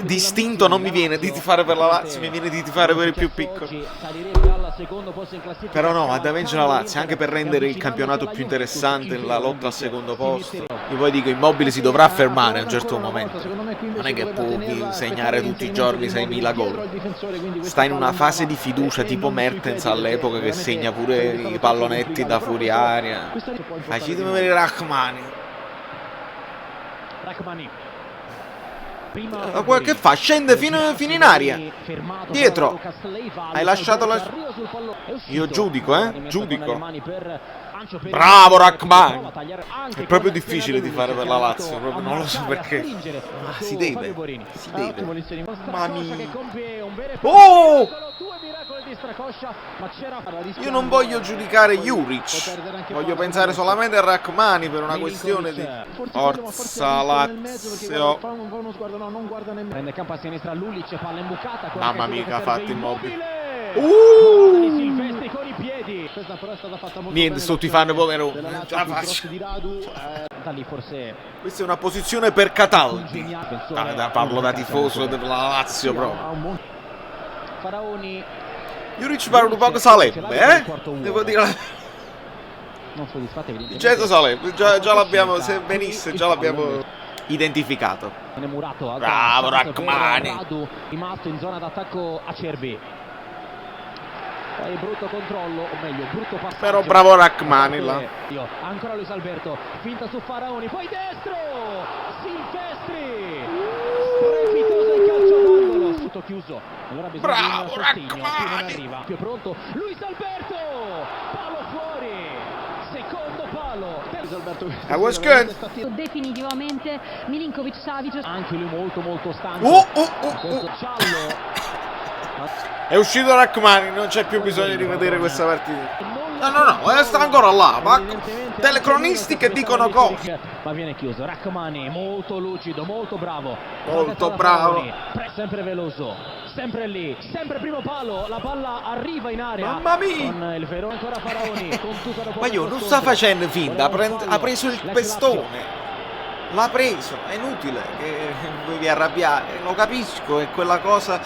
Distinto non mi viene di tifare per la Lazio, mi viene di tifare per i più piccoli. Però no, ha da vincere la Lazio, anche per rendere il campionato più interessante, la lotta al secondo posto. Io poi dico, Immobile si dovrà fermare a un certo momento. Non è che può segnare tutti i giorni 6.000 gol. Sta in una fase di fiducia tipo Mertens all'epoca, che segna pure i pallonetti da fuori aria. Facetemi vedere Rachmani. Che fa? Scende fino in aria. Dietro. Hai lasciato la... Io giudico, giudico. Bravo Rachmani. È proprio difficile di fare per la Lazio, proprio non lo so perché. Ma si deve. Mani. Oh! Io non voglio giudicare Juric, voglio pensare solamente a Rachmani per una questione di forza Lazio. Mamma mia che ha fatto Immobile. Niente, sto tifando povero. Questa è una posizione per Cataldi. Parlo da tifoso della Lazio proprio. Juric parla un po' Salebbe, devo dire. Vincenzo Salebbe, già l'abbiamo, se venisse già l'abbiamo identificato. Bravo Rachmani. Rimasto in zona d'attacco Acerbi. Poi brutto controllo, o meglio, brutto passaggio. Però bravo Rachmani là. Ancora Luis Alberto, finta su Faraoni, poi destro! Silvestri! Strepitoso il calcio d'angolo, tutto chiuso. Allora bisogna bravo Rachmani! Non arriva. Più pronto, Luis Alberto! Palo fuori! Secondo palo! Luis Alberto. That was good. Definitivamente Milinkovic-Savic. Anche lui molto stanco. Giallo. È uscito Rachmani, non c'è più bisogno di vedere questa partita. No, sta ancora là, ma telecronistiche dicono cose. Ma viene chiuso, Rachmani molto lucido, molto bravo. Molto bravo. Sempre veloce, sempre lì, sempre primo palo, la palla arriva in area. Mamma mia! Con il Verona ancora Faraoni. Ma io non sta facendo finta, ha preso il pestone. L'ha preso, è inutile che vi arrabbiate, lo capisco, è quella cosa.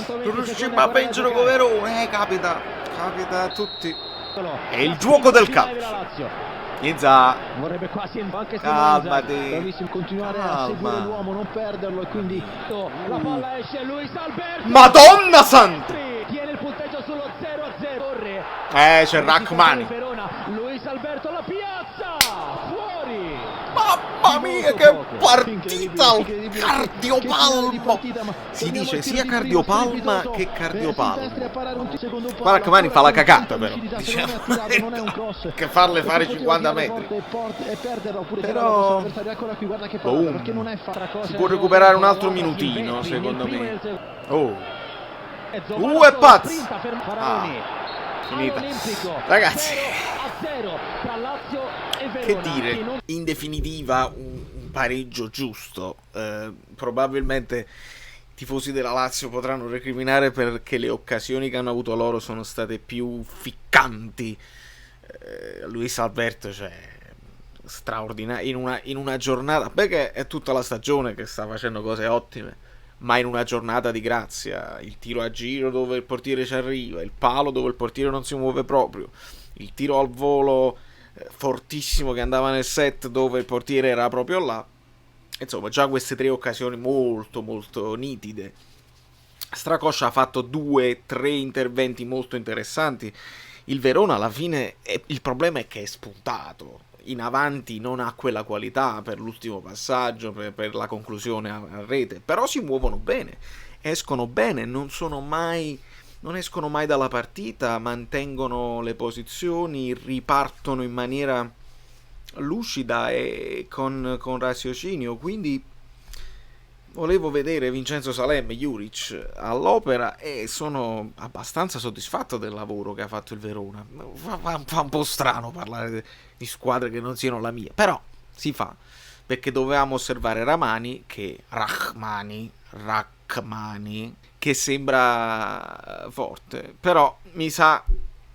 Non riusciamo a vincere con Verona, capita a tutti. È il gioco del calcio. Inza, vorrebbe quasi anche calmati. Bravissimo, continuare a seguire l'uomo, non perderlo, e quindi la palla esce, Luis Alberto. Madonna santa! Tiene il punteggio sullo 0-0. C'è Rachmani. Luis Alberto alla piazza, fuori. Mamma mia che partita al cardiopalmo. Si dice sia cardiopalma che cardiopalmo. Rachmani fa la cagata però, diciamo, che farle fare 50 metri. Però si può recuperare un altro minutino secondo me. È pazzo. Finita. Ragazzi, che dire, in definitiva un pareggio giusto. Probabilmente i tifosi della Lazio potranno recriminare perché le occasioni che hanno avuto loro sono state più ficcanti. Luis Alberto, cioè, straordinario in una giornata, perché è tutta la stagione che sta facendo cose ottime, ma in una giornata di grazia. Il tiro a giro dove il portiere ci arriva, il palo dove il portiere non si muove proprio, il tiro al volo fortissimo che andava nel set dove il portiere era proprio là. Insomma, già queste tre occasioni molto nitide. Stracoscia ha fatto 2-3 interventi molto interessanti. Il Verona alla fine il problema è che è spuntato in avanti, non ha quella qualità per l'ultimo passaggio, per la conclusione a rete, però si muovono bene, escono bene, non escono mai dalla partita, mantengono le posizioni, ripartono in maniera lucida e con raziocinio. Quindi volevo vedere Vincenzo Salembe, Juric all'opera, e sono abbastanza soddisfatto del lavoro che ha fatto il Verona. Fa un po' strano parlare di squadre che non siano la mia, però si fa, perché dovevamo osservare Rachmani, che sembra forte, però mi sa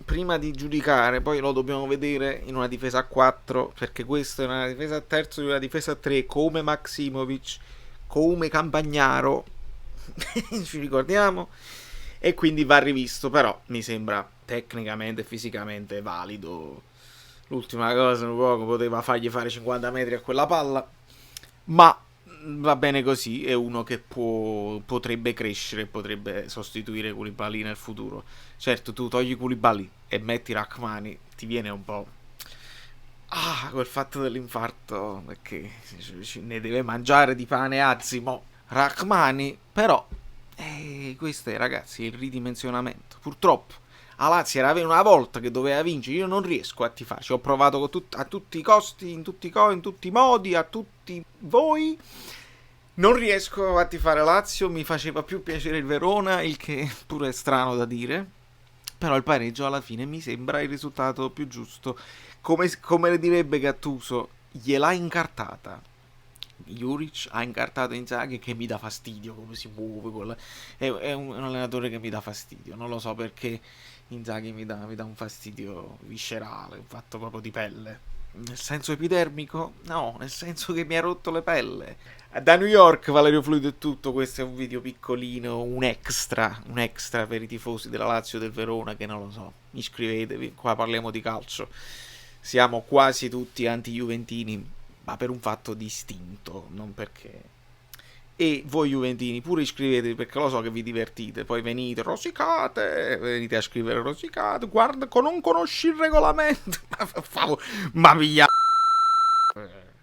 prima di giudicare, poi lo dobbiamo vedere in una difesa a 4, perché questa è una difesa a terzo di una difesa a 3, come Maksimovic, come Campagnaro, ci ricordiamo, e quindi va rivisto, però mi sembra tecnicamente e fisicamente valido. L'ultima cosa, un po' poteva fargli fare 50 metri a quella palla, ma va bene così, è uno che potrebbe crescere, potrebbe sostituire Koulibaly nel futuro. Certo, tu togli Koulibaly e metti Rachmani, ti viene un po' quel fatto dell'infarto, perché ne deve mangiare di pane Azimo Rachmani, però questo è, ragazzi, il ridimensionamento. Purtroppo a Lazio era una volta che doveva vincere, io non riesco a tifarci, ho provato a tutti i costi, in tutti i modi, a tutti voi, non riesco a tifare Lazio. Mi faceva più piacere il Verona, il che pure è strano da dire, però il pareggio alla fine mi sembra il risultato più giusto. Come le direbbe Gattuso, gliel'ha incartata. Juric ha incartato Inzaghi, che mi dà fastidio come si muove, è un allenatore che mi dà fastidio, non lo so perché. Inzaghi mi dà un fastidio viscerale, un fatto proprio di pelle. Nel senso epidermico? No, nel senso che mi ha rotto le pelle. Da New York, Valerio Fluido è tutto. Questo è un video piccolino, un extra per i tifosi della Lazio e del Verona, che non lo so. Iscrivetevi, qua parliamo di calcio. Siamo quasi tutti anti-juventini, ma per un fatto distinto, non perché. E voi juventini pure iscrivetevi, perché lo so che vi divertite, poi venite venite a scrivere rosicate, guarda, non conosci il regolamento, ma via.